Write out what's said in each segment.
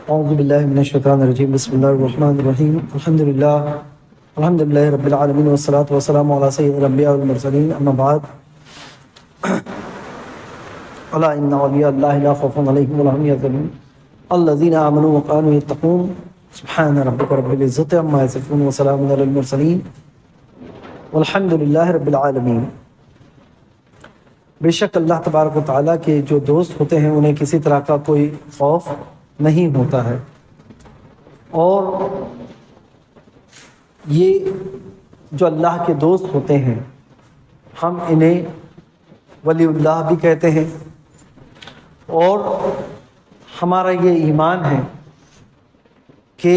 اعوذ باللہ من الشیطان الرجیم بسم اللہ الرحمن الرحیم الحمد للہ رب العالمین والصلاة والسلام علی سید الانبیاء والمرسلین اما بعد الا ان اولیاء اللہ لا خوف علیہم ولا هم یحزنون الذین آمنوا وکانوا یتقون سبحان ربک رب العزۃ عما یصفون وسلام علی المرسلین والحمد للہ رب العالمین۔ بے شک اللہ تبارک و تعالیٰ کے جو دوست ہوتے ہیں انہیں کسی طرح کا کوئی خوف نہیں ہوتا ہے، اور یہ جو اللہ کے دوست ہوتے ہیں ہم انہیں ولی اللہ بھی کہتے ہیں، اور ہمارا یہ ایمان ہے کہ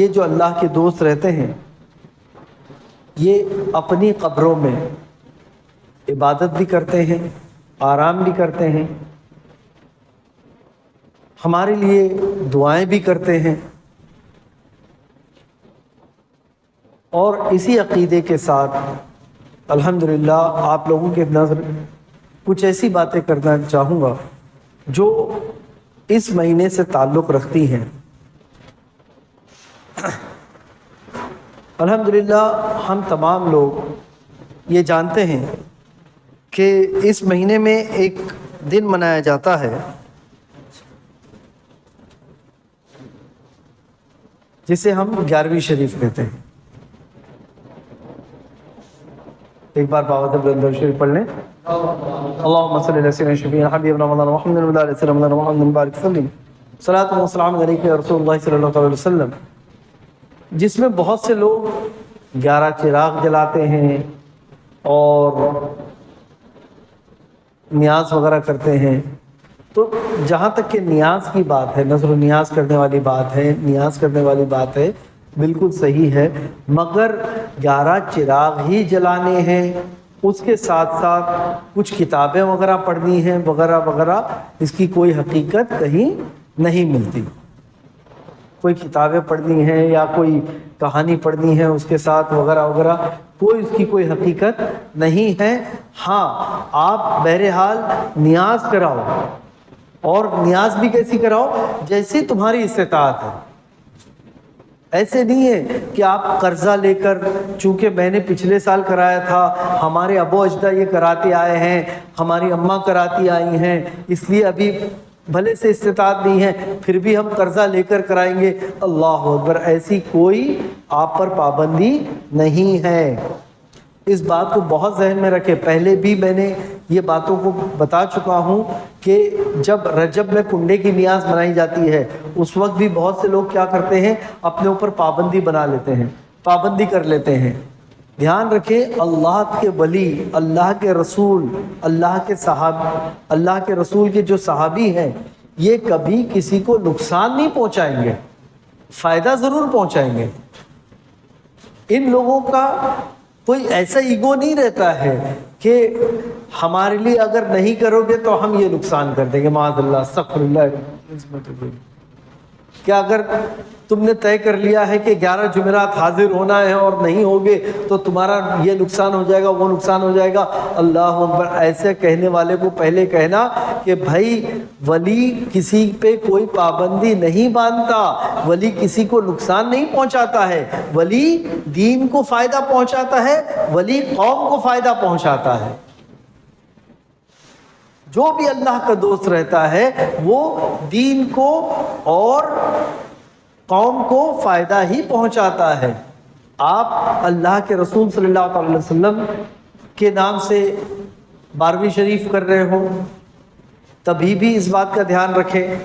یہ جو اللہ کے دوست رہتے ہیں یہ اپنی قبروں میں عبادت بھی کرتے ہیں، آرام بھی کرتے ہیں، ہمارے لیے دعائیں بھی کرتے ہیں، اور اسی عقیدے کے ساتھ الحمدللہ آپ لوگوں کے نظر کچھ ایسی باتیں کرنا چاہوں گا جو اس مہینے سے تعلق رکھتی ہیں۔ الحمدللہ ہم تمام لوگ یہ جانتے ہیں کہ اس مہینے میں ایک دن منایا جاتا ہے جسے ہم 11ویں شریف کہتے ہیں۔ ایک بار بابا سے درود شریف پڑھ لیں۔ اللہم صلی علی سیدنا شفیعنا حبیبنا مولانا محمد وعلی آلہ سیدنا محمد مبارک وسلم صلاۃ و سلام علیک یا رسول اللہ صلی اللہ علیہ وسلم، جس میں بہت سے لوگ 11 چراغ جلاتے ہیں اور نیاز وغیرہ کرتے ہیں۔ تو جہاں تک کہ نیاز کی بات ہے، نظر و نیاز کرنے والی بات ہے، نیاز کرنے والی بات ہے، بالکل صحیح ہے، مگر 11 چراغ ہی جلانے ہیں، اس کے ساتھ ساتھ کچھ کتابیں وغیرہ پڑھنی ہیں وغیرہ وغیرہ، اس کی کوئی حقیقت کہیں نہیں ملتی۔ کوئی کتابیں پڑھنی ہیں یا کوئی کہانی پڑھنی ہے اس کے ساتھ وغیرہ وغیرہ، کوئی اس کی کوئی حقیقت نہیں ہے۔ ہاں آپ بہرحال نیاز کراؤ، اور نیاز بھی کیسی کراؤ؟ جیسی تمہاری استطاعت ہے۔ ایسے نہیں ہے کہ آپ قرضہ لے کر، چونکہ میں نے پچھلے سال کرایا تھا، ہمارے ابو اجداد یہ کراتے آئے ہیں، ہماری اماں کراتی آئی ہیں، اس لیے ابھی بھلے سے استطاعت نہیں ہے پھر بھی ہم قرضہ لے کر کرائیں گے۔ اللہ اکبر، ایسی کوئی آپ پر پابندی نہیں ہے۔ اس بات کو بہت ذہن میں رکھے۔ پہلے بھی میں نے یہ باتوں کو بتا چکا ہوں کہ جب رجب میں کنڈے کی نیاز منائی جاتی ہے اس وقت بھی بہت سے لوگ کیا کرتے ہیں، اپنے اوپر پابندی بنا لیتے ہیں، پابندی کر لیتے ہیں۔ دھیان رکھیں، اللہ کے ولی، اللہ کے رسول، اللہ کے رسول کے جو صحابی ہیں یہ کبھی کسی کو نقصان نہیں پہنچائیں گے، فائدہ ضرور پہنچائیں گے۔ ان لوگوں کا کوئی ایسا ایگو نہیں رہتا ہے کہ ہمارے لیے اگر نہیں کرو گے تو ہم یہ نقصان کر دیں گے، معاذ اللہ، استغفر اللہ۔ کہ اگر تم نے طے کر لیا ہے کہ 11 جمعرات حاضر ہونا ہے اور نہیں ہوگے تو تمہارا یہ نقصان ہو جائے گا، وہ نقصان ہو جائے گا، اللہ اکبر۔ ایسے کہنے والے کو پہلے کہنا کہ بھائی ولی کسی پہ کوئی پابندی نہیں باندھتا، ولی کسی کو نقصان نہیں پہنچاتا ہے، ولی دین کو فائدہ پہنچاتا ہے، ولی قوم کو فائدہ پہنچاتا ہے۔ جو بھی اللہ کا دوست رہتا ہے وہ دین کو اور قوم کو فائدہ ہی پہنچاتا ہے۔ آپ اللہ کے رسول صلی اللہ علیہ وسلم کے نام سے 12ویں شریف کر رہے ہو تبھی بھی اس بات کا دھیان رکھیں،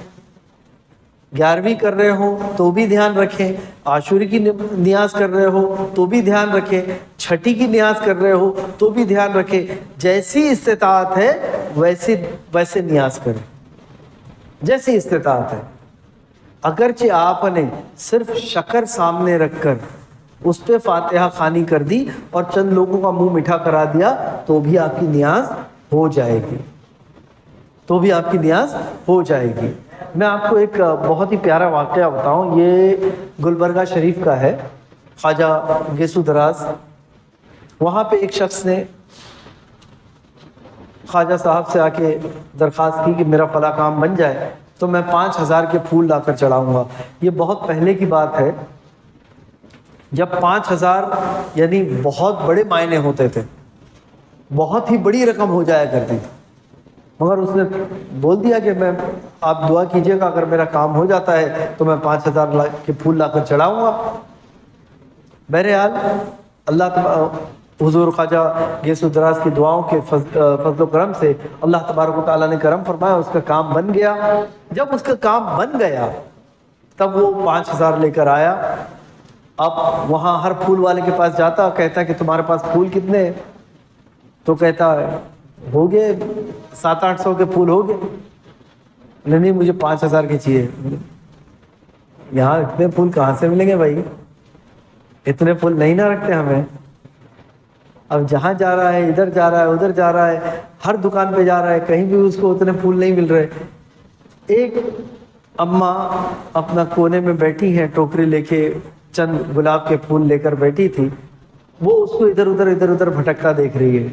11ویں کر رہے ہو تو بھی دھیان رکھیں، عاشوری کی نیاز کر رہے ہو تو بھی دھیان رکھیں، چھٹی کی نیاز کر رہے ہو تو بھی دھیان رکھیں۔ جیسی استطاعت ہے ویسے نیاز کریں، جیسی استطاعت ہے۔ اگرچہ آپ نے صرف شکر سامنے رکھ کر اس پہ فاتحہ خوانی کر دی اور چند لوگوں کا منہ میٹھا کرا دیا تو بھی آپ کی نیاز ہو جائے گی، تو بھی آپ کی نیاز ہو جائے گی۔ میں آپ کو ایک بہت ہی پیارا واقعہ بتاؤں، یہ گلبرگہ شریف کا ہے، خواجہ گیسو دراز۔ وہاں پہ ایک شخص نے خواجہ صاحب سے آ کے درخواست کی کہ میرا فلاں کام بن جائے، تو تو میں 5,000 کے پھول لا کر چڑھاؤں گا. یہ بہت پہلے کی بات ہے جب 5,000 یعنی بہت بڑے معنی ہوتے تھے, بہت ہی بڑی رقم ہو جایا کرتی تھی. مگر اس نے بول دیا کہ میں آپ دعا کیجئے گا, اگر میرا کام ہو جاتا ہے تو میں 5,000 کے پھول لا کر چڑھاؤں گا. بہرحال اللہ حضور خواجہ گیس الدراز کی دعاؤں کے فضل و کرم سے اللہ تبارک و تعالیٰ نے کرم فرمایا, اس کا کام بن گیا. جب اس کا کام بن گیا تب وہ 5,000 لے کر آیا. اب وہاں ہر پھول والے کے پاس جاتا, کہتا کہ تمہارے پاس پھول کتنے ہیں؟ تو کہتا ہے ہو گئے 700-800 کے پھول ہو گئے. نہیں مجھے 5,000 کے چاہیے. یہاں اتنے پھول کہاں سے ملیں گے بھائی, اتنے پھول نہیں نہ رکھتے ہمیں. اب جہاں جا رہا ہے, ادھر جا رہا ہے, ادھر جا رہا ہے, ہر دکان پہ جا رہا ہے, کہیں بھی اس کو اتنے پھول نہیں مل رہے. ایک اماں اپنا کونے میں بیٹھی ہیں, ٹوکری لے کے چند گلاب کے پھول لے کر بیٹھی تھی. وہ اس کو ادھر ادھر بھٹکتا دیکھ رہی ہے.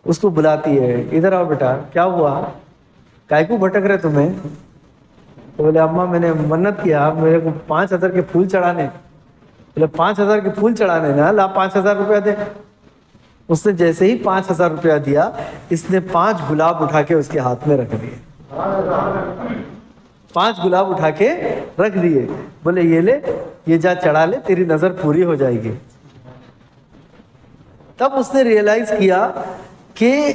اس کو بلاتی ہے, ادھر آؤ بیٹا, کیا ہوا, کائے کو بھٹک رہے تمہیں؟ تو بولے اماں میں نے منت کیا میرے کو 5,000 کے پھول چڑھانے. بولے 5,000 کے پھول چڑھانے نا, لا 5,000 روپیہ دے. اس نے جیسے ہی 5,000 روپیہ دیا, اس نے 5 گلاب اٹھا کے اس کے ہاتھ میں رکھ دیے. 5 گلاب اٹھا کے رکھ دیے. بولے یہ لے, یہ جا چڑھا لے, تیری نظر پوری ہو جائے گی. تب اس نے ریئلائز کیا کہ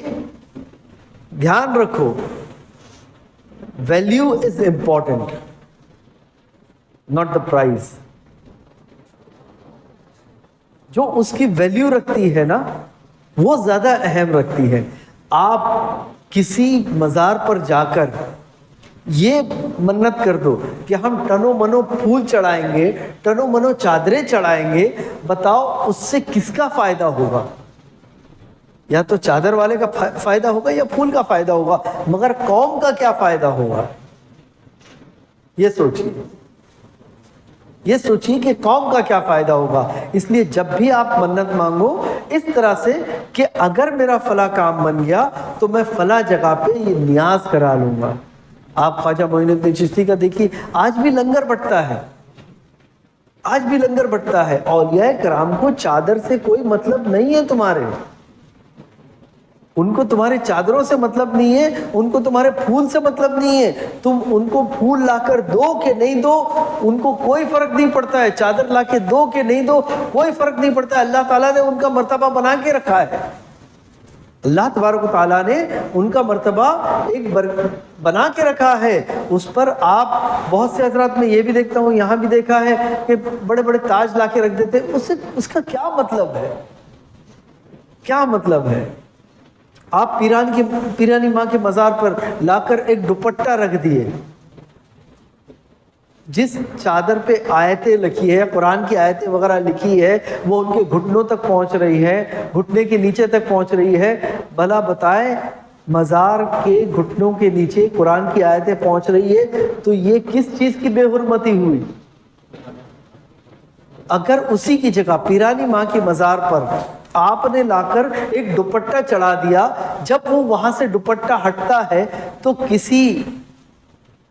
دھیان رکھو, value is important, not the prize. جو اس کی ویلیو رکھتی ہے نا وہ زیادہ اہم رکھتی ہے. آپ کسی مزار پر جا کر یہ منت کر دو کہ ہم ٹنو منو پھول چڑھائیں گے, ٹنو منو چادریں چڑھائیں گے, بتاؤ اس سے کس کا فائدہ ہوگا؟ یا تو چادر والے کا فائدہ ہوگا یا پھول کا فائدہ ہوگا, مگر قوم کا کیا فائدہ ہوگا؟ یہ سوچیے, یہ سوچیے کہ قوم کا کیا فائدہ ہوگا. اس لیے جب بھی آپ منت مانگو اس طرح سے کہ اگر میرا فلاں کام بن گیا تو میں فلاں جگہ پہ یہ نیاز کرا لوں گا. آپ خواجہ معین الدین چشتی کا دیکھیے, آج بھی لنگر بٹتا ہے, آج بھی لنگر بٹتا ہے. اولیاء کرام کو چادر سے کوئی مطلب نہیں ہے تمہارے, ان کو تمہارے چادروں سے مطلب نہیں ہے, ان کو تمہارے پھول سے مطلب نہیں ہے. تم ان کو پھول لا کر دو کہ نہیں دو ان کو کوئی فرق نہیں پڑتا ہے, چادر لا کے دو کہ نہیں دو کوئی فرق نہیں پڑتا ہے. اللہ تعالیٰ نے ان کا مرتبہ بنا کے رکھا ہے. اللہ تبارک و تعالیٰ نے ان کا مرتبہ ایک بنا کے رکھا ہے. اس پر آپ بہت سے حضرات میں یہ بھی دیکھتا ہوں, یہاں بھی دیکھا ہے کہ بڑے بڑے تاج لا کے رکھ دیتے. اس کا کیا مطلب ہے, کیا مطلب ہے؟ آپ پیرانی ماں کے مزار پر لا کر ایک دوپٹہ رکھ دیے, جس چادر پہ آیتیں لکھی ہے, قرآن کی آیتیں وغیرہ لکھی ہے, وہ ان کے گھٹنوں تک پہنچ رہی ہے, گھٹنے کے نیچے تک پہنچ رہی ہے. بھلا بتائیں, مزار کے گھٹنوں کے نیچے قرآن کی آیتیں پہنچ رہی ہے تو یہ کس چیز کی بے حرمتی ہوئی؟ اگر اسی کی جگہ پیرانی ماں کی مزار پر آپ نے لا کر ایک دوپٹہ چڑھا دیا, جب وہ وہاں سے دوپٹہ ہٹتا ہے تو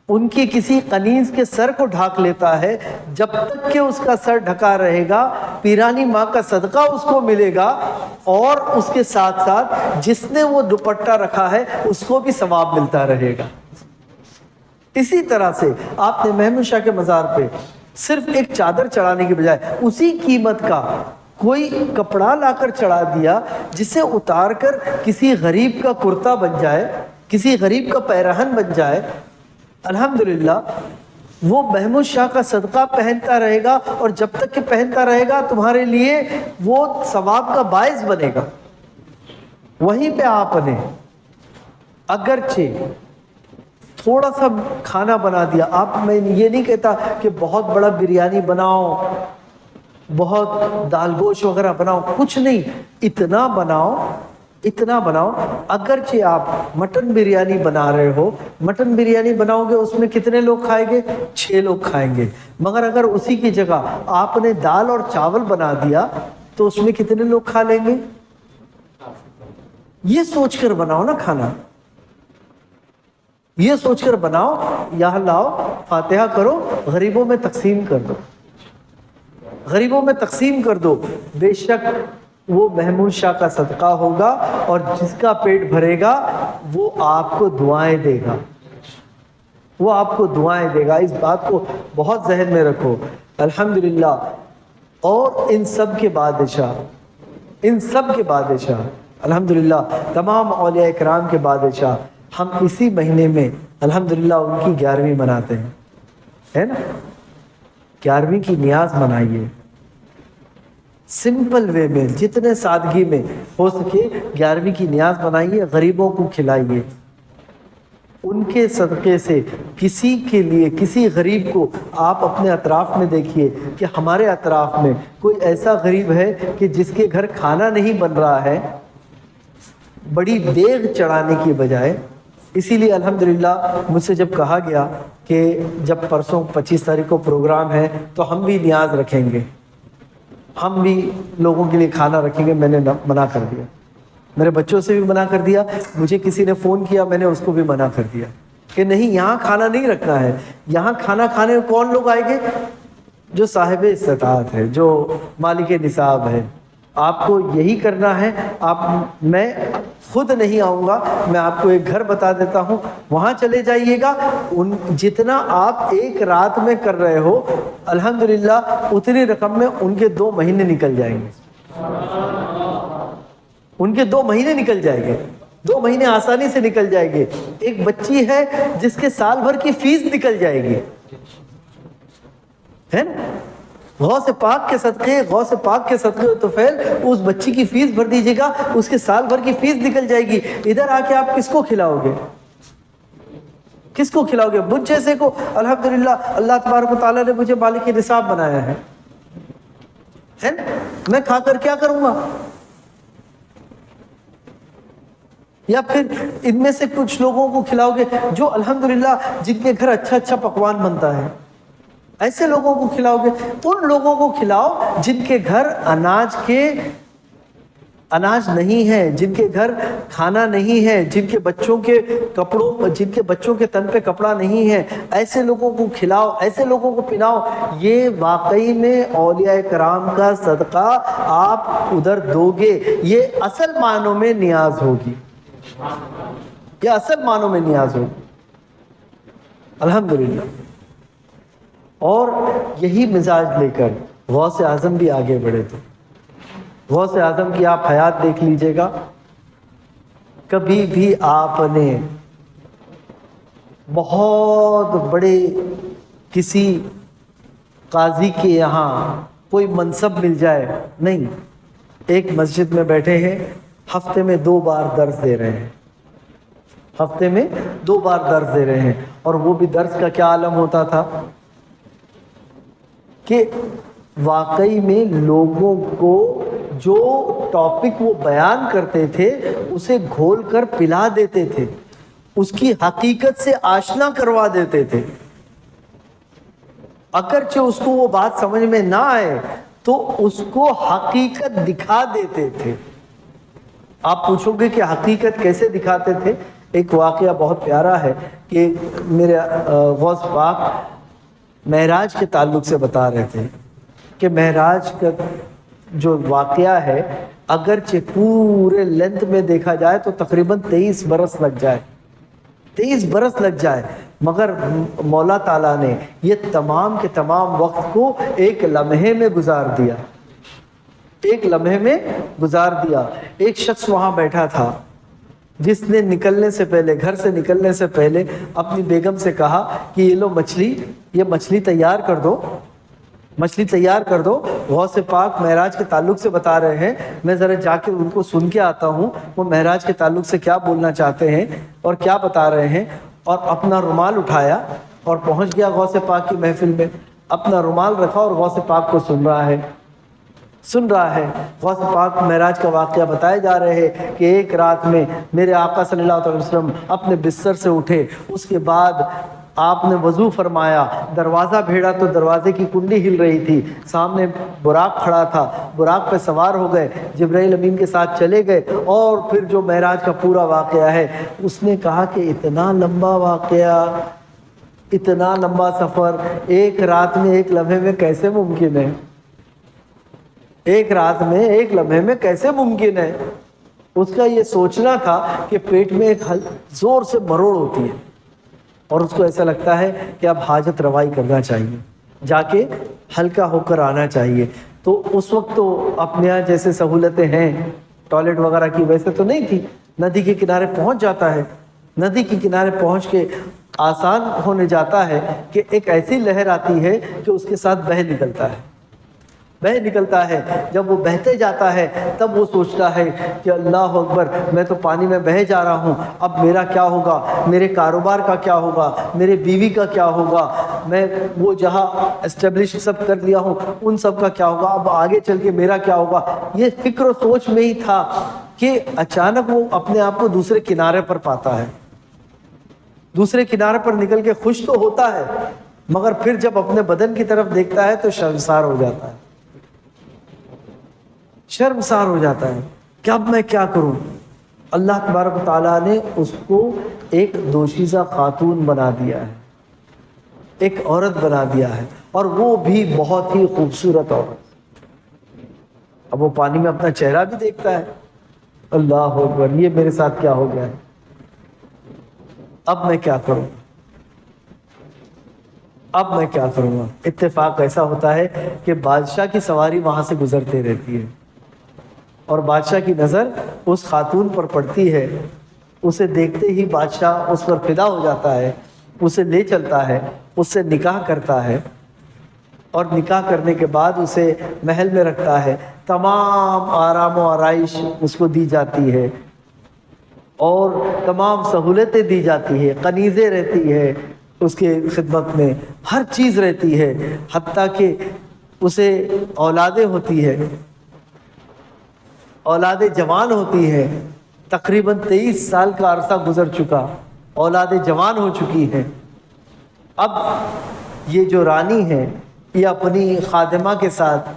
ان کی کسی کنیز کے سر کو ڈھانک لیتا ہے. جب تک کہ اس کا سر ڈھکا رہے گا پیرانی ماں کا صدقہ اس کو ملے گا, اور اس کے ساتھ ساتھ جس نے وہ دوپٹہ رکھا ہے اس کو بھی ثواب ملتا رہے گا. اسی طرح سے آپ نے محمود شاہ کے مزار پہ صرف ایک چادر چڑھانے کی بجائے اسی قیمت کا کوئی کپڑا لا کر چڑھا دیا, جسے اتار کر کسی غریب کا کرتا بن جائے, کسی غریب کا پیرہن بن جائے. الحمدللہ وہ محمود شاہ کا صدقہ پہنتا رہے گا, اور جب تک کہ پہنتا رہے گا تمہارے لیے وہ ثواب کا باعث بنے گا. وہیں پہ آپ نے اگرچہ تھوڑا سا کھانا بنا دیا, آپ میں یہ نہیں کہتا کہ بہت بڑا بریانی بناؤ, بہت دال گوشت وغیرہ بناؤ, کچھ نہیں, اتنا بناؤ. اگرچہ آپ مٹن بریانی بنا رہے ہو, مٹن بریانی بناؤ گے اس میں کتنے لوگ کھائیں گے؟ 6 لوگ کھائیں گے. مگر اگر اسی کی جگہ آپ نے دال اور چاول بنا دیا تو اس میں کتنے لوگ کھا لیں گے؟ یہ سوچ کر بناؤ نا کھانا. یہ سوچ کر بناؤ، یہاں لاؤ، فاتحہ کرو، غریبوں میں تقسیم کر دو، غریبوں میں تقسیم کر دو، بے شک وہ محمود شاہ کا صدقہ ہوگا، اور جس کا پیٹ بھرے گا وہ آپ کو دعائیں دے گا، وہ آپ کو دعائیں دے گا۔ اس بات کو بہت ذہن میں رکھو۔ الحمدللہ۔ اور ان سب کے بادشاہ، ان سب کے بادشاہ، الحمدللہ تمام اولیاء کرام کے بادشاہ، ہم اسی مہینے میں الحمدللہ ان کی 11ویں مناتے ہیں، ہے نا؟ 11ویں کی نیاز منائیے، سمپل وے میں، جتنے سادگی میں ہو سکے 11ویں کی نیاز منائیے، غریبوں کو کھلائیے۔ ان کے صدقے سے کسی کے لیے، کسی غریب کو آپ اپنے اطراف میں دیکھیے کہ ہمارے اطراف میں کوئی ایسا غریب ہے کہ جس کے گھر کھانا نہیں بن رہا ہے، بڑی دیگ چڑھانے کی بجائے۔ اسی لیے الحمدللہ مجھ سے جب کہا گیا کہ جب پرسوں 25 تاریخ کو پروگرام ہے تو ہم بھی نیاز رکھیں گے، ہم بھی لوگوں کے لیے کھانا رکھیں گے، میں نے منع کر دیا، میرے بچوں سے بھی منع کر دیا، مجھے کسی نے فون کیا، میں نے اس کو بھی منع کر دیا کہ نہیں، یہاں کھانا نہیں رکھنا ہے۔ یہاں کھانا کھانے کون لوگ آئیں گے؟ جو صاحب استطاعت ہے، جو مالک نصاب ہے۔ آپ کو یہی کرنا ہے۔ میں خود نہیں آؤں گا، میں آپ کو ایک گھر بتا دیتا ہوں، وہاں چلے جائیے گا، جتنا آپ ایک رات میں کر رہے ہو الحمدللہ اتنی رقم میں ان کے 2 مہینے نکل جائیں گے، ان کے 2 مہینے نکل جائیں گے، 2 مہینے آسانی سے نکل جائیں گے۔ ایک بچی ہے جس کے سال بھر کی فیس نکل جائے گی، ہے نا؟ غوث پاک کے صدقے، غوث پاک کے صدقے و طفیل اس بچی کی فیس بھر دیجیے گا، اس کے سال بھر کی فیس نکل جائے گی۔ ادھر آ کے آپ کس کو کھلاؤ گے؟ کس کو کھلاؤ گے؟ مجھ جیسے کو الحمدللہ اللہ تبارک و تعالیٰ نے مجھے مالک نصاب بنایا ہے نا؟ میں کھا کر کیا کروں گا؟ یا پھر ان میں سے کچھ لوگوں کو کھلاؤ گے جو الحمدللہ جن کے گھر اچھا اچھا پکوان بنتا ہے، ایسے لوگوں کو کھلاؤ گے؟ ان لوگوں کو کھلاؤ جن کے گھر اناج نہیں ہے، جن کے گھر کھانا نہیں ہے، جن کے بچوں کے کپڑوں، جن کے بچوں کے تن پہ کپڑا نہیں ہے، ایسے لوگوں کو کھلاؤ، ایسے لوگوں کو پلاؤ۔ یہ واقعی میں اولیاء کرام کا صدقہ آپ ادھر دو گے، یہ اصل معنوں میں نیاز ہوگی، یہ اصل معنوں میں نیاز ہوگی الحمدللہ۔ اور یہی مزاج لے کر غوث اعظم بھی آگے بڑھے تھے۔ غوث اعظم کی آپ حیات دیکھ لیجئے گا، کبھی بھی آپ نے بہت بڑے کسی قاضی کے یہاں کوئی منصب مل جائے نہیں، ایک مسجد میں بیٹھے ہیں، ہفتے میں 2 بار درس دے رہے ہیں، ہفتے میں 2 بار درس دے رہے ہیں۔ اور وہ بھی درس کا کیا عالم ہوتا تھا کہ واقعی میں لوگوں کو جو ٹاپک وہ بیان کرتے تھے اسے گھول کر پلا دیتے تھے، اس کی حقیقت سے آشنا کروا دیتے تھے۔ اگرچہ اس کو وہ بات سمجھ میں نہ آئے تو اس کو حقیقت دکھا دیتے تھے۔ آپ پوچھو گے کہ حقیقت کیسے دکھاتے تھے؟ ایک واقعہ بہت پیارا ہے کہ میرے غوث پاک معراج کے تعلق سے بتا رہے تھے کہ معراج کا جو واقعہ ہے اگرچہ پورے لینتھ میں دیکھا جائے تو تقریباً 23 برس لگ جائے، 23 برس لگ جائے، مگر مولا تعالیٰ نے یہ تمام کے تمام وقت کو ایک لمحے میں گزار دیا، ایک لمحے میں گزار دیا۔ ایک شخص وہاں بیٹھا تھا جس نے نکلنے سے پہلے، گھر سے نکلنے سے پہلے اپنی بیگم سے کہا کہ یہ لو مچھلی، یہ مچھلی تیار کر دو، مچھلی تیار کر دو۔ غوث پاک معراج کے تعلق سے بتا رہے ہیں، میں ذرا جا کے ان کو سن کے آتا ہوں وہ معراج کے تعلق سے کیا بولنا چاہتے ہیں اور کیا بتا رہے ہیں۔ اور اپنا رومال اٹھایا اور پہنچ گیا غوث پاک کی محفل میں، اپنا رومال رکھا اور غوث پاک کو سن رہا ہے، سن رہا ہے۔ غوث پاک معراج کا واقعہ بتائے جا رہے ہیں کہ ایک رات میں میرے آقا صلی اللہ علیہ وسلم اپنے بستر سے اٹھے، اس کے بعد آپ نے وضو فرمایا، دروازہ بھیڑا تو دروازے کی کنڈی ہل رہی تھی، سامنے براق کھڑا تھا، براق پہ سوار ہو گئے، جبرائیل امین کے ساتھ چلے گئے، اور پھر جو معراج کا پورا واقعہ ہے اس نے کہا کہ اتنا لمبا واقعہ، اتنا لمبا سفر ایک رات میں ایک لمحے میں کیسے ممکن ہے؟ ایک رات میں ایک لمحے میں کیسے ممکن ہے؟ اس کا یہ سوچنا تھا کہ پیٹ میں ایک زور سے مروڑ ہوتی ہے اور اس کو ایسا لگتا ہے کہ اب حاجت روائی کرنا چاہیے، جا کے ہلکا ہو کر آنا چاہیے۔ تو اس وقت تو اپنے یہاں جیسے سہولتیں ہیں ٹوائلٹ وغیرہ کی ویسے تو نہیں تھی، ندی کے کنارے پہنچ جاتا ہے، ندی کے کنارے پہنچ کے آسان ہونے جاتا ہے کہ ایک ایسی لہر آتی ہے کہ اس کے ساتھ بہہ نکلتا ہے، بہہ نکلتا ہے۔ جب وہ بہتے جاتا ہے تب وہ سوچتا ہے کہ اللہ اکبر، میں تو پانی میں بہہ جا رہا ہوں، اب میرا کیا ہوگا، میرے کاروبار کا کیا ہوگا، میرے بیوی کا کیا ہوگا، میں وہ جہاں اسٹیبلش سب کر لیا ہوں ان سب کا کیا ہوگا، اب آگے چل کے میرا کیا ہوگا۔ یہ فکر و سوچ میں ہی تھا کہ اچانک وہ اپنے آپ کو دوسرے کنارے پر پاتا ہے۔ دوسرے کنارے پر نکل کے خوش تو ہوتا ہے، مگر پھر جب اپنے بدن کی طرف دیکھتا ہے تو شرمسار ہو جاتا ہے، شرمسار ہو جاتا ہے کہ اب میں کیا کروں۔ اللہ تبارک و تعالیٰ نے اس کو ایک دوشیزہ خاتون بنا دیا ہے، ایک عورت بنا دیا ہے، اور وہ بھی بہت ہی خوبصورت عورت۔ اب وہ پانی میں اپنا چہرہ بھی دیکھتا ہے، اللہ اکبر، یہ میرے ساتھ کیا ہو گیا ہے، اب میں کیا کروں، اب میں کیا کروں گا۔ اتفاق ایسا ہوتا ہے کہ بادشاہ کی سواری وہاں سے گزرتے رہتی ہے اور بادشاہ کی نظر اس خاتون پر پڑتی ہے، اسے دیکھتے ہی بادشاہ اس پر فدا ہو جاتا ہے، اسے لے چلتا ہے، اس سے نکاح کرتا ہے، اور نکاح کرنے کے بعد اسے محل میں رکھتا ہے، تمام آرام و آرائش اس کو دی جاتی ہے اور تمام سہولتیں دی جاتی ہے، کنیزیں رہتی ہے اس کے خدمت میں، ہر چیز رہتی ہے، حتیٰ کہ اسے اولادیں ہوتی ہے، اولاد جوان ہوتی ہے، تقریباً 23 سال کا عرصہ گزر چکا، اولاد جوان ہو چکی ہیں۔ اب یہ جو رانی ہے یہ اپنی خادمہ کے ساتھ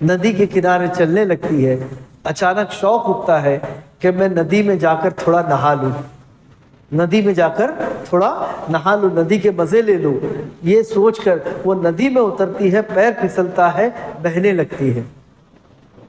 ندی کے کنارے چلنے لگتی ہے، اچانک شوق اٹھتا ہے کہ میں ندی میں جا کر تھوڑا نہا لوں، ندی میں جا کر تھوڑا نہا لوں، ندی کے مزے لے لوں۔ یہ سوچ کر وہ ندی میں اترتی ہے، پیر پھسلتا ہے، بہنے لگتی ہے،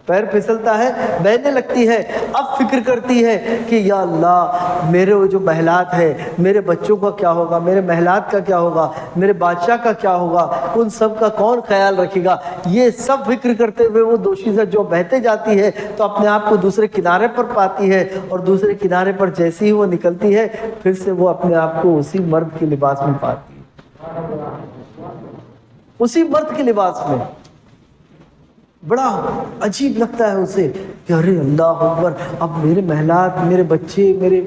پیر پھسلتا ہے، بہنے لگتی ہے۔ اب فکر کرتی ہے کہ یا اللہ، میرے وہ جو محلات ہے، میرے بچوں کا کیا ہوگا، میرے محلات کا کیا ہوگا، میرے بادشاہ کا کیا ہوگا، ان سب کا کون خیال رکھے گا۔ یہ سب فکر کرتے ہوئے وہ دوشیزہ جو بہتے جاتی ہے تو اپنے آپ کو دوسرے کنارے پر پاتی ہے، اور دوسرے کنارے پر جیسے ہی وہ نکلتی ہے پھر سے وہ اپنے آپ کو اسی مرد کے لباس میں پاتی ہے، اسی مرد کے لباس میں۔ بڑا عجیب لگتا ہے اسے کہ ارے اللہ اکبر، اب میرے محلات، میرے بچے، میرے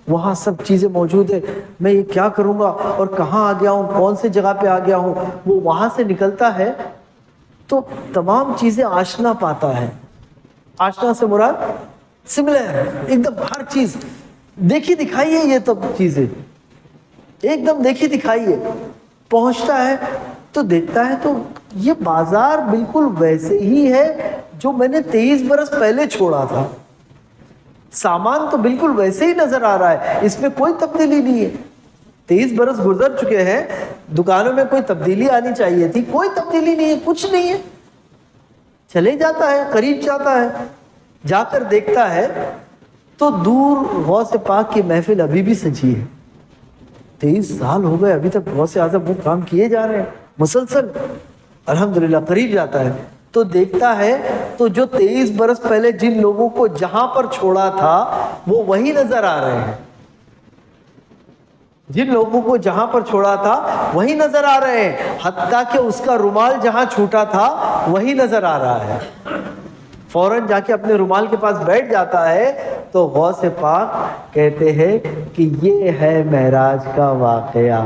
وہاں سب چیزیں موجود ہیں، میں یہ کیا کروں گا اور کہاں آ گیا ہوں، کون سے جگہ پہ آ گیا ہوں۔ وہ وہاں سے نکلتا ہے تو تمام چیزیں آشنا پاتا ہے۔ آشنا سے مراد سملر، ایک دم ہر چیز دیکھی دکھائی ہے، یہ تب چیزیں ایک دم دیکھی دکھائی ہے۔ پہنچتا ہے تو دیکھتا ہے تو یہ بازار بالکل ویسے ہی ہے جو میں نے 23 برس پہلے چھوڑا تھا، سامان تو بالکل ویسے ہی نظر آ رہا ہے، اس میں کوئی تبدیلی نہیں ہے۔ 23 برس گزر چکے ہیں، دکانوں میں کوئی تبدیلی آنی چاہیے تھی، کوئی تبدیلی نہیں ہے، کچھ نہیں ہے۔ چلے جاتا ہے، قریب جاتا ہے، جا کر دیکھتا ہے تو دور غوث پاک کی محفل ابھی بھی سجی ہے۔ 23 سال ہو گئے، ابھی تک غوث اعظم وہ کام کیے جا رہے ہیں مسلسل۔ الحمدللہ قریب جاتا ہے تو دیکھتا ہے تو جو 23 برس پہلے جن لوگوں کو جہاں پر چھوڑا تھا وہ وہی نظر آ رہے ہیں، جن لوگوں کو جہاں پر چھوڑا تھا وہی نظر آ رہے ہیں، حتیٰ کہ اس کا رومال جہاں چھوٹا تھا وہی نظر آ رہا ہے۔ فوراً جا کے اپنے رومال کے پاس بیٹھ جاتا ہے تو غوث پاک کہتے ہیں کہ یہ ہے معراج کا واقعہ،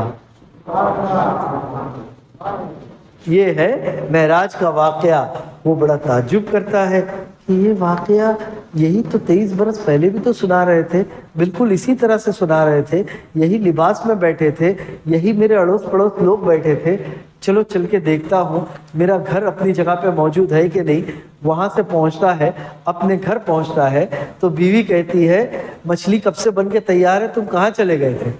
یہ ہے معراج کا واقعہ۔ وہ بڑا تعجب کرتا ہے کہ یہ واقعہ یہی تو 23 برس پہلے بھی تو سنا رہے تھے، بالکل اسی طرح سے سنا رہے تھے، یہی لباس میں بیٹھے تھے، یہی میرے اڑوس پڑوس لوگ بیٹھے تھے، چلو چل کے دیکھتا ہوں میرا گھر اپنی جگہ پہ موجود ہے کہ نہیں۔ وہاں سے پہنچتا ہے، اپنے گھر پہنچتا ہے تو بیوی کہتی ہے مچھلی کب سے بن کے تیار ہے، تم کہاں چلے گئے تھے؟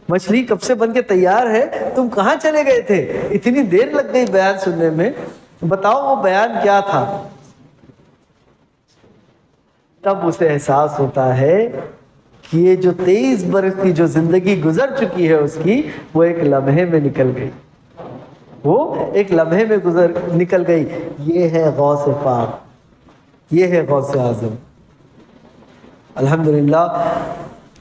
مچھلی کب سے بن کے تیار ہے، تم کہاں چلے گئے تھے؟ اتنی دیر لگ گئی بیان سننے میں، بتاؤ وہ بیان کیا تھا؟ تب اسے احساس ہوتا ہے کہ یہ جو 23 برس کی جو زندگی گزر چکی ہے اس کی، وہ ایک لمحے میں نکل گئی، وہ ایک لمحے میں نکل گئی۔ یہ ہے غوث پاک، یہ ہے غوث اعظم۔ الحمدللہ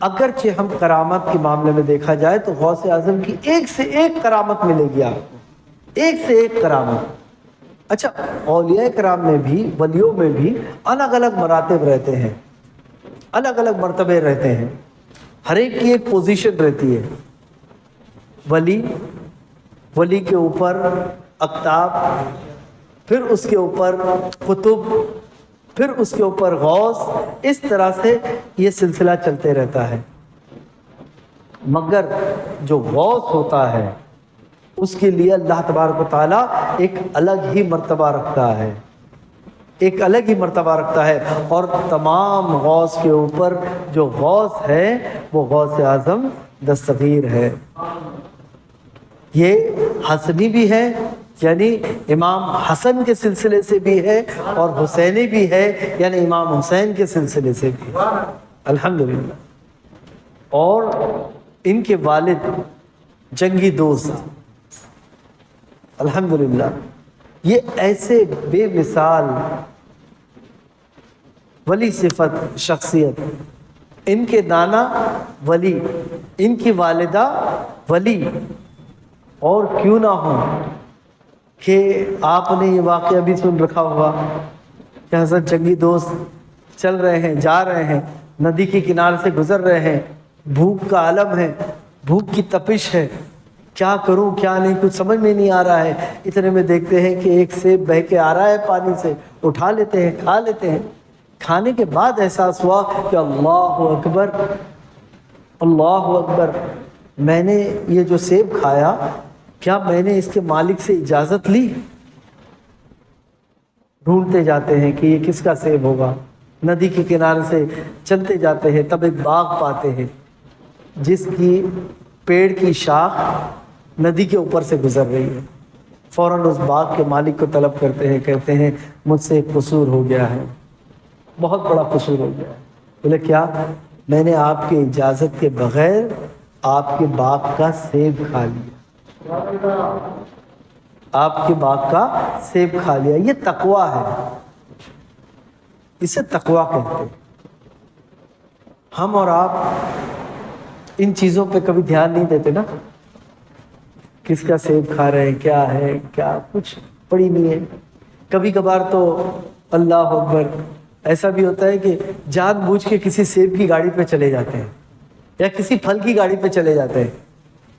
اگرچہ ہم کرامت کے معاملے میں دیکھا جائے تو غوث اعظم کی ایک سے ایک کرامت ملے گی آپ کو، ایک سے ایک کرامت۔ اچھا، اولیاء کرام میں بھی، ولیوں میں بھی الگ الگ مراتب رہتے ہیں، الگ الگ مرتبے رہتے ہیں، ہر ایک کی ایک پوزیشن رہتی ہے۔ ولی کے اوپر اقطاب، پھر اس کے اوپر قطب، پھر اس کے اوپر غوث، اس طرح سے یہ سلسلہ چلتے رہتا ہے۔ مگر جو غوث ہوتا ہے اس کے لیے اللہ تبارک و تعالیٰ ایک الگ ہی مرتبہ رکھتا ہے، ایک الگ ہی مرتبہ رکھتا ہے، اور تمام غوث کے اوپر جو غوث ہے وہ غوث اعظم دستگیر ہے۔ یہ حسنی بھی ہے، یعنی امام حسن کے سلسلے سے بھی ہے، اور حسینی بھی ہے، یعنی امام حسین کے سلسلے سے بھی ہے، الحمدللہ۔ اور ان کے والد جنگی دوست، الحمدللہ۔ یہ ایسے بے مثال ولی صفت شخصیت، ان کے نانا ولی، ان کی والدہ ولی، اور کیوں نہ ہو کہ آپ نے یہ واقعہ بھی سن رکھا ہوگا کہ حضرت جنگی دوست چل رہے ہیں، جا رہے ہیں، ندی کے کنارے سے گزر رہے ہیں، بھوک کا عالم ہے، بھوک کی تپش ہے، کیا کروں کیا نہیں کچھ سمجھ میں نہیں آ رہا ہے۔ اتنے میں دیکھتے ہیں کہ ایک سیب بہہ کے آ رہا ہے پانی سے، اٹھا لیتے ہیں، کھا لیتے ہیں۔ کھانے کے بعد احساس ہوا کہ اللہ اکبر، اللہ اکبر، میں نے یہ جو سیب کھایا، کیا میں نے اس کے مالک سے اجازت لی؟ ڈھونڈتے جاتے ہیں کہ یہ کس کا سیب ہوگا، ندی کے کنارے سے چلتے جاتے ہیں، تب ایک باغ پاتے ہیں جس کی پیڑ کی شاخ ندی کے اوپر سے گزر رہی ہے۔ فوراً اس باغ کے مالک کو طلب کرتے ہیں، کہتے ہیں مجھ سے ایک قصور ہو گیا ہے، بہت بڑا قصور ہو گیا ہے۔ بولے کیا؟ میں نے آپ کی اجازت کے بغیر آپ کے باغ کا سیب کھا لیا، آپ کے باغ کا سیب کھا لیا۔ یہ تقویٰ ہے، اسے تقویٰ کہتے ہیں۔ ہم اور آپ ان چیزوں پہ کبھی دھیان نہیں دیتے نا، کس کا سیب کھا رہے ہیں، کیا ہے، کیا کچھ پڑی نہیں ہے۔ کبھی کبھار تو اللہ اکبر ایسا بھی ہوتا ہے کہ جان بوجھ کے کسی سیب کی گاڑی پہ چلے جاتے ہیں، یا کسی پھل کی گاڑی پہ چلے جاتے ہیں،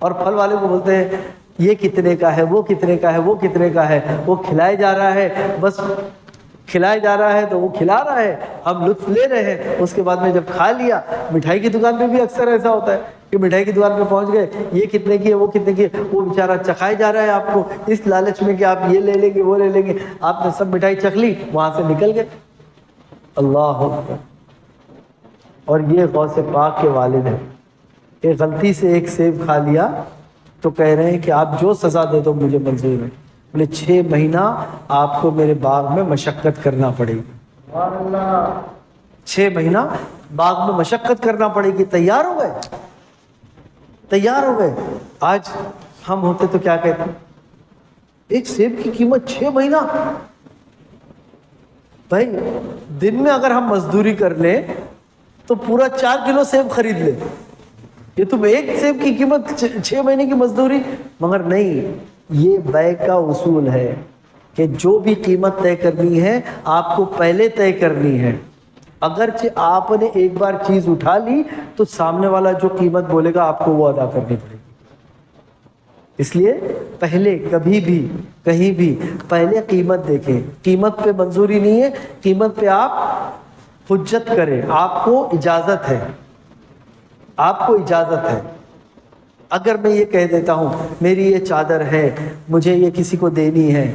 اور پھل والے کو بولتے ہیں یہ کتنے کا ہے، وہ کتنے کا ہے، وہ کتنے کا ہے، وہ کھلائے جا رہا ہے، بس کھلایا جا رہا ہے تو وہ کھلا رہا ہے، ہم لطف لے رہے ہیں۔ اس کے بعد میں جب کھا لیا، مٹھائی کی دکان پہ بھی اکثر ایسا ہوتا ہے کہ مٹھائی کی دکان پہ پہنچ گئے، یہ کتنے کی ہے، وہ کتنے کی ہے، وہ بیچارہ چکھائے جا رہا ہے آپ کو اس لالچ میں کہ آپ یہ لے لیں گے، وہ لے لیں گے۔ آپ نے سب مٹھائی چکھ لی، وہاں سے نکل گئے، اللہ اکبر۔ اور یہ غوث پاک کے والد ہیں کہ غلطی سے ایک سیب کھا لیا تو کہہ رہے ہیں کہ آپ جو سزا دے دو مجھے منظور ہے۔ بولے 6 مہینہ آپ کو میرے باغ میں مشقت کرنا پڑے گی، 6 مہینہ باغ میں مشقت کرنا پڑے گی۔ تیار ہو گئے، تیار ہو گئے۔ آج ہم ہوتے تو کیا کہتے؟ ایک سیب کی قیمت 6 مہینہ۔ بھائی دن میں اگر ہم مزدوری کر لیں تو پورا 4 کلو سیب خرید لیں، یہ تم ایک سیب کی قیمت 6 مہینے کی مزدوری۔ مگر نہیں، یہ بیع کا اصول ہے کہ جو بھی قیمت طے کرنی ہے آپ کو پہلے طے کرنی ہے۔ اگرچہ آپ نے ایک بار چیز اٹھا لی تو سامنے والا جو قیمت بولے گا آپ کو وہ ادا کرنی پڑے گی۔ اس لیے پہلے کبھی بھی کہیں بھی پہلے قیمت دیکھیں. قیمت پہ منظوری نہیں ہے، قیمت پہ آپ حجت کریں. آپ کو اجازت ہے، آپ کو اجازت ہے. اگر میں یہ کہہ دیتا ہوں میری یہ چادر ہے، مجھے یہ کسی کو دینی ہے،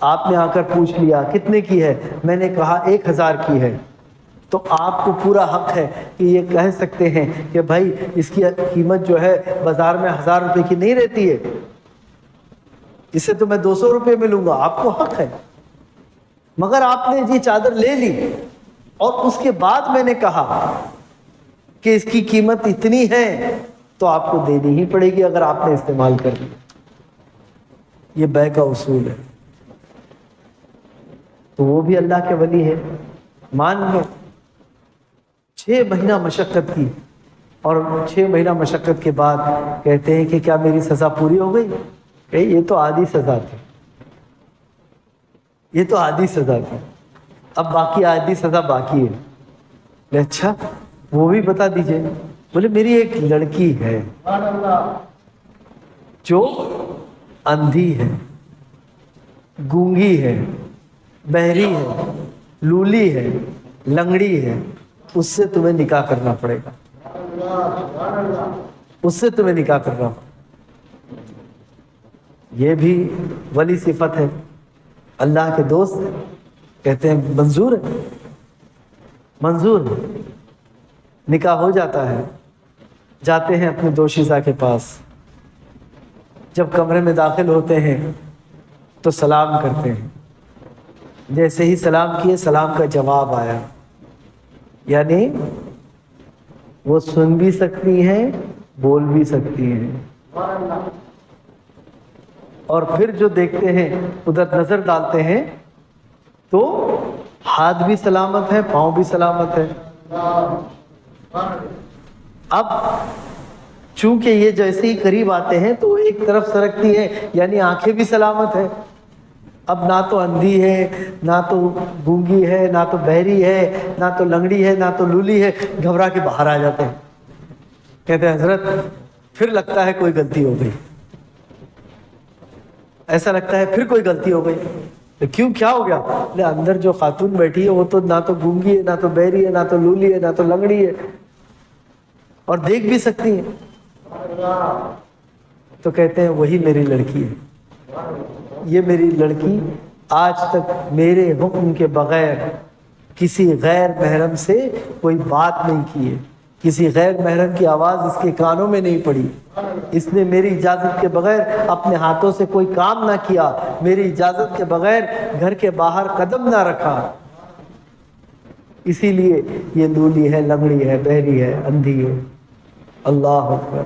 آپ نے آ کر پوچھ لیا کتنے کی ہے، میں نے کہا 1000 کی ہے، تو آپ کو پورا حق ہے کہ یہ کہہ سکتے ہیں کہ بھائی اس کی قیمت جو ہے بازار میں 1000 روپے کی نہیں رہتی ہے، اسے تو میں 200 روپے میں لوں گا. آپ کو حق ہے. مگر آپ نے یہ چادر لے لی اور اس کے بعد میں نے کہا کہ اس کی قیمت اتنی ہے تو آپ کو دینی ہی پڑے گی اگر آپ نے استعمال کر لی. یہ بیع کا اصول ہے. تو وہ بھی اللہ کے ولی ہے. مان لو 6 مہینہ مشقت کی اور 6 مہینہ مشقت کے بعد کہتے ہیں کہ کیا میری سزا پوری ہو گئی؟ کہ یہ تو آدھی سزا تھی، یہ تو آدھی سزا تھی، اب باقی آدھی سزا باقی ہے. اچھا وہ بھی بتا دیجئے. بولے میری ایک لڑکی ہے جو اندھی ہے، گونگی ہے، بہری ہے، لولی ہے، لنگڑی ہے، اس سے تمہیں نکاح کرنا پڑے گا، اس سے تمہیں نکاح کرنا پڑے گا. یہ بھی ولی صفت ہے. اللہ کے دوست کہتے ہیں منظور ہے، منظور ہے. نکاح ہو جاتا ہے. جاتے ہیں اپنے دوشیزہ کے پاس. جب کمرے میں داخل ہوتے ہیں تو سلام کرتے ہیں. جیسے ہی سلام کیے سلام کا جواب آیا. یعنی وہ سن بھی سکتی ہیں، بول بھی سکتی ہیں. اور پھر جو دیکھتے ہیں ادھر نظر ڈالتے ہیں تو ہاتھ بھی سلامت ہے، پاؤں بھی سلامت ہے. اب چونکہ یہ جیسے ہی قریب آتے ہیں تو ایک طرف سرکتی ہے، یعنی آنکھیں بھی سلامت ہے. اب نہ تو اندھی ہے، نہ تو گونگی ہے، نہ تو بہری ہے، نہ تو لنگڑی ہے، نہ تو لولی ہے. گھبرا کے باہر آ جاتے ہیں. کہتے ہیں حضرت پھر لگتا ہے کوئی غلطی ہو گئی. ایسا لگتا ہے پھر کوئی غلطی ہو گئی. کیوں، کیا ہو گیا؟ لے اندر جو خاتون بیٹھی ہے وہ تو نہ تو گونگی ہے، نہ تو بہری ہے، نہ تو لولی ہے، نہ تو لنگڑی ہے، اور دیکھ بھی سکتی ہیں. تو کہتے ہیں وہی میری لڑکی ہے. یہ میری لڑکی آج تک میرے حکم کے بغیر کسی غیر محرم سے کوئی بات نہیں کی ہے، کسی غیر محرم کی آواز اس کے کانوں میں نہیں پڑی. اس نے میری اجازت کے بغیر اپنے ہاتھوں سے کوئی کام نہ کیا، میری اجازت کے بغیر گھر کے باہر قدم نہ رکھا. اسی لیے یہ لولی ہے، لنگڑی ہے، بہری ہے، اندھی ہے. اللہ اکبر.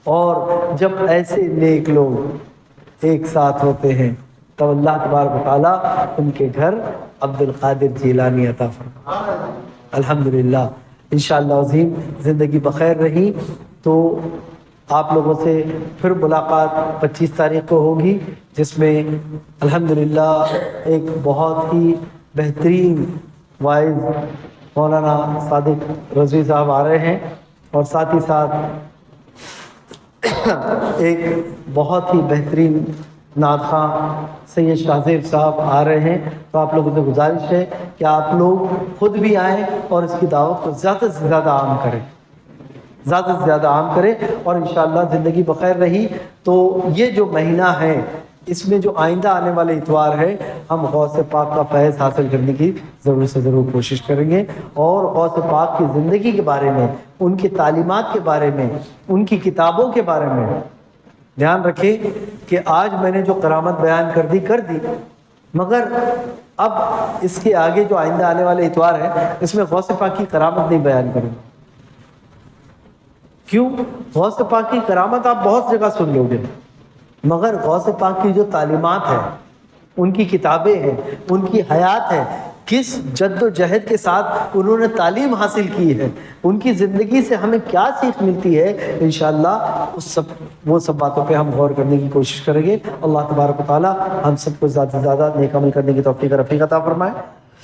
اور جب ایسے نیک لوگ ایک ساتھ ہوتے ہیں تو اللہ تبارک و تعالیٰ ان کے گھر عبد القادر جیلانی عطا فرمائے. الحمدللہ. انشاءاللہ عظیم زندگی بخیر رہی تو آپ لوگوں سے پھر ملاقات 25 تاریخ کو ہوگی، جس میں الحمدللہ ایک بہت ہی بہترین وائز مولانا صادق رضوی صاحب آ رہے ہیں، اور ساتھ ہی ساتھ ایک بہت ہی بہترین نعت خواں سید شاہ زیب صاحب آ رہے ہیں. تو آپ لوگوں سے گزارش ہے کہ آپ لوگ خود بھی آئیں اور اس کی دعوت کو زیادہ سے زیادہ عام کریں، زیادہ سے زیادہ عام کریں. اور انشاءاللہ زندگی بخیر رہی تو یہ جو مہینہ ہے اس میں جو آئندہ آنے والے اتوار ہے ہم غوث پاک کا فیض حاصل کرنے کی ضرور سے ضرور کوشش کریں گے، اور غوث پاک کی زندگی کے بارے میں، ان کی تعلیمات کے بارے میں، ان کی کتابوں کے بارے میں. دھیان رکھیں کہ آج میں نے جو کرامت بیان کر دی، مگر اب اس کے آگے جو آئندہ آنے والے اتوار ہے اس میں غوث پاک کی کرامت نہیں بیان کروں گا. کیوں؟ غوث پاک کی کرامت آپ بہت جگہ سن لو گے، مگر غوث پاک کی جو تعلیمات ہیں، ان کی کتابیں ہیں، ان کی حیات ہے، کس جد و جہد کے ساتھ انہوں نے تعلیم حاصل کی ہے، ان کی زندگی سے ہمیں کیا سیکھ ملتی ہے، انشاءاللہ وہ سب باتوں پہ ہم غور کرنے کی کوشش کریں گے. اللہ تبارک و تعالی ہم سب کو زیادہ سے زیادہ نیک عمل کرنے کی توفیق رفیق عطا فرمائے.